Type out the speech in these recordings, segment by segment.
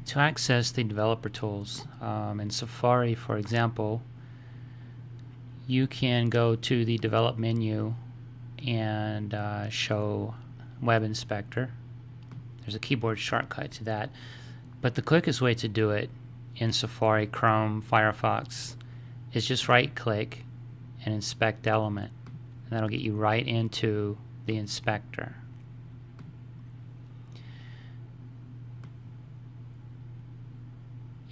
To access the developer tools in Safari, for example, you can go to the Develop menu and show Web Inspector. There's a keyboard shortcut to that, but the quickest way to do it in Safari, Chrome, Firefox is just right-click and inspect element, and that'll get you right into the inspector.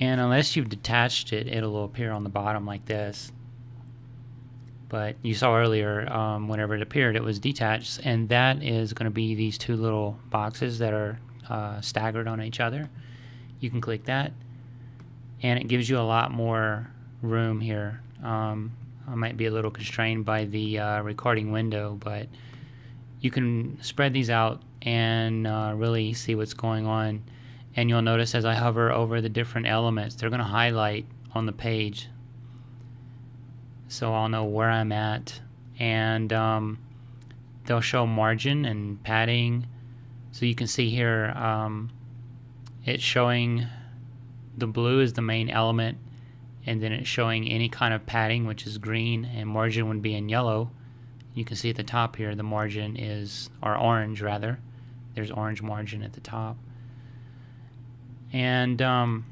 And unless you've detached it, it'll appear on the bottom like this. But you saw earlier, whenever it appeared, it was detached, and that is going to be these two little boxes that are staggered on each other. You can click that, and it gives you a lot more room here. I might be a little constrained by the recording window, but you can spread these out and really see what's going on. And you'll notice as I hover over the different elements, they're going to highlight on the page, so I'll know where I'm at. And they'll show margin and padding. So you can see here it's showing the blue is the main element, and then it's showing any kind of padding, which is green, and margin would be in yellow. You can see at the top here the margin is, or orange rather, there's orange margin at the top. And you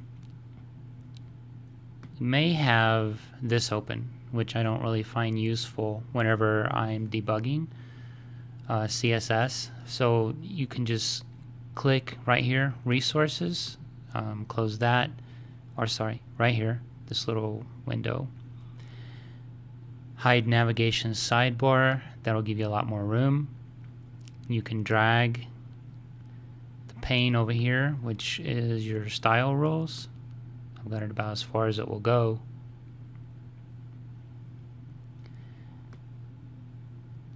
may have this open, which I don't really find useful whenever I'm debugging CSS. So you can just click right here, resources, close that, or sorry, right here, this little window. Hide navigation sidebar, that'll give you a lot more room. You can drag the pane over here, which is your style rules. I've got it about as far as it will go.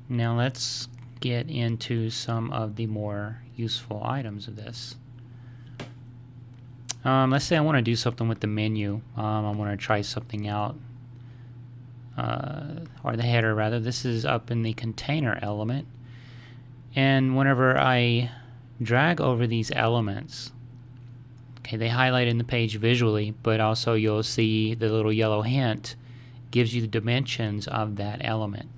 Now let's get into some of the more useful items of this. Let's say I want to do something with the menu. I want to try something out, or the header rather. This is up in the container element, and whenever I drag over these elements, okay, they highlight in the page visually, but also you'll see the little yellow hint gives you the dimensions of that element.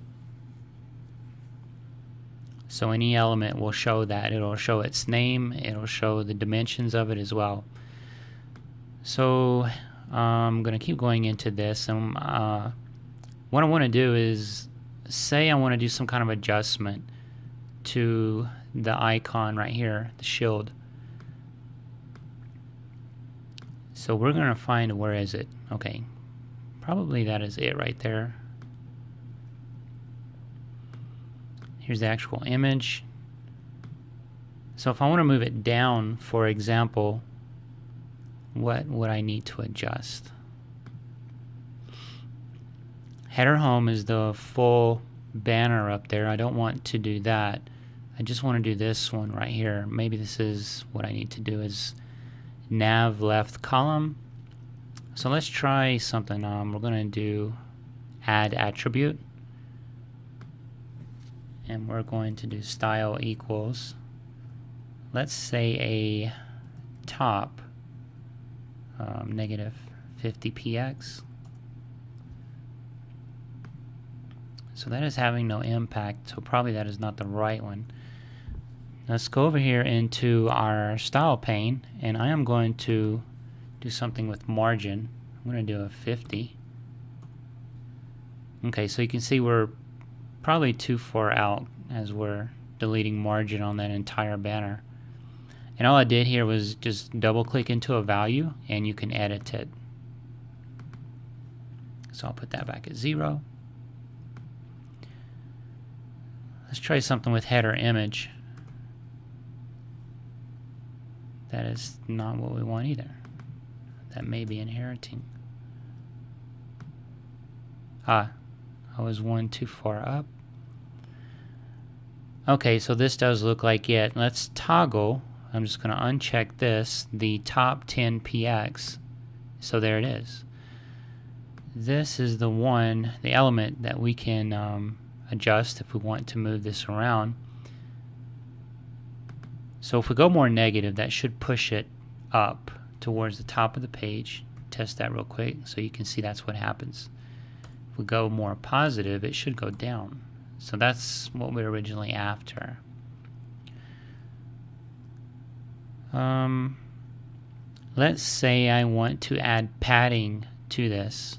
So any element will show that. It'll show its name, it'll show the dimensions of it as well. So I'm going to keep going into this, and what I want to do is, say I want to do some kind of adjustment to the icon right here, the shield. So we're going to find, where is it? Okay, probably that is it right there. Here's the actual image. So if I want to move it down, for example, what would I need to adjust? Header home is the full banner up there. I don't want to do that. I just want to do this one right here. Maybe this is what I need to do, is nav left column. So let's try something. We're going to do add attribute, and we're going to do style equals, let's say a top negative 50px. So that is having no impact, so probably that is not the right one. Let's go over here into our style pane, and I am going to do something with margin. I'm going to do a 50. Okay, so you can see we're probably too far out as we're deleting margin on that entire banner. And all I did here was just double click into a value and you can edit it. So I'll put that back at 0. Let's try something with header image. That is not what we want either. That may be inheriting. I was one too far up. Okay, so this does look like it. Let's toggle. I'm just going to uncheck this, the top 10 px. So there it is. This is the one, the element that we can adjust if we want to move this around. So if we go more negative, that should push it up towards the top of the page. Test that real quick so you can see that's what happens. If we go more positive, it should go down. So that's what we're originally after. Let's say I want to add padding to this.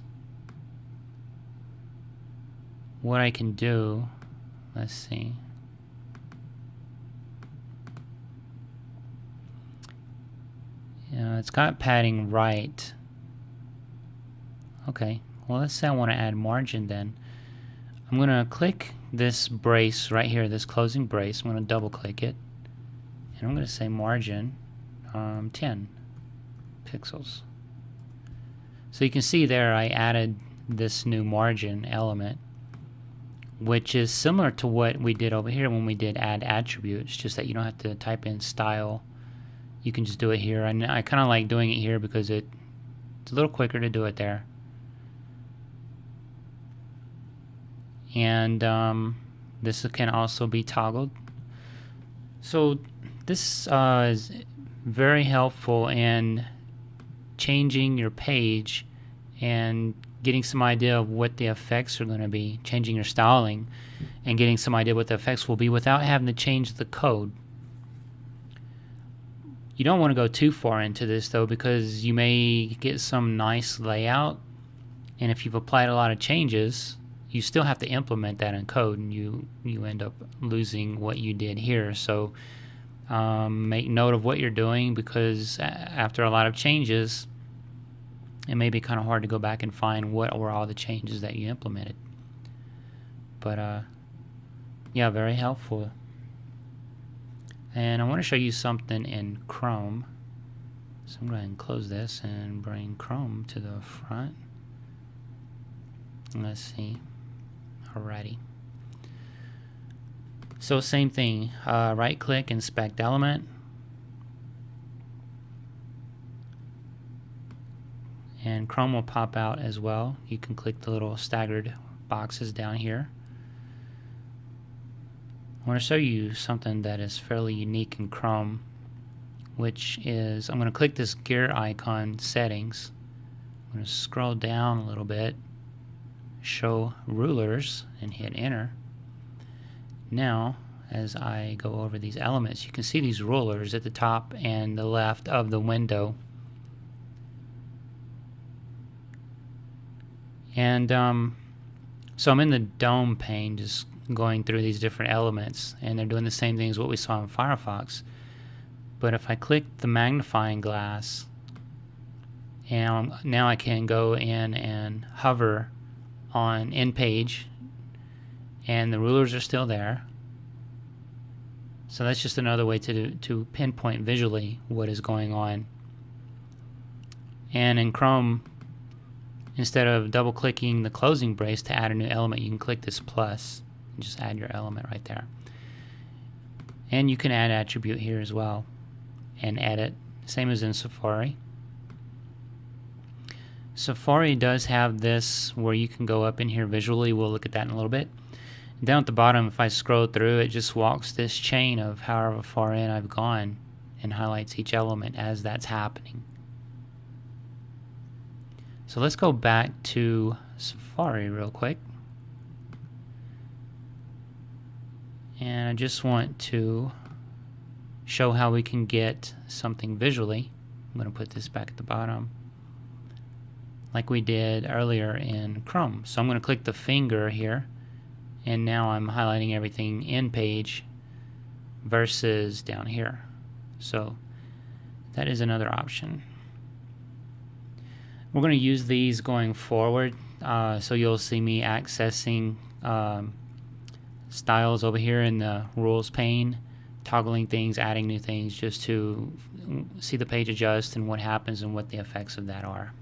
What I can do, let's see. It's got padding right. Okay, well let's say I want to add margin then. I'm going to click this brace right here, this closing brace. I'm going to double click it. And I'm going to say margin 10 pixels. So you can see there I added this new margin element, which is similar to what we did over here when we did add attributes, just that you don't have to type in style. You can just do it here. And I kind of like doing it here because it's a little quicker to do it there. And this can also be toggled. So this is very helpful in changing your page and getting some idea of what the effects are going to be, changing your styling and getting some idea what the effects will be without having to change the code. You don't want to go too far into this though, because you may get some nice layout, and if you've applied a lot of changes, you still have to implement that in code, and you end up losing what you did here. So make note of what you're doing, because after a lot of changes, it may be kind of hard to go back and find what were all the changes that you implemented. But yeah, very helpful. And I want to show you something in Chrome. So I'm going to close this and bring Chrome to the front. Let's see. Alrighty. So same thing. Right click, inspect element. And Chrome will pop out as well. You can click the little staggered boxes down here. I want to show you something that is fairly unique in Chrome, which is, I'm going to click this gear icon settings. I'm going to scroll down a little bit, show rulers, and hit enter. Now as I go over these elements, you can see these rulers at the top and the left of the window. And so I'm in the dome pane, just going through these different elements, and they're doing the same thing as what we saw in Firefox. But if I click the magnifying glass, and now I can go in and hover on in page, and the rulers are still there. So that's just another way to pinpoint visually what is going on. And in Chrome, instead of double clicking the closing brace to add a new element, you can click this plus and just add your element right there. And you can add attribute here as well and edit, same as in Safari. Safari does have this where you can go up in here visually. We'll look at that in a little bit. Down at the bottom, if I scroll through, it just walks this chain of however far in I've gone and highlights each element as that's happening. So let's go back to Safari real quick. And I just want to show how we can get something visually. I'm going to put this back at the bottom like we did earlier in Chrome. So I'm going to click the finger here, and now I'm highlighting everything in page versus down here. So that is another option. We're going to use these going forward, so you'll see me accessing styles over here in the rules pane, toggling things, adding new things, just to see the page adjust and what happens and what the effects of that are.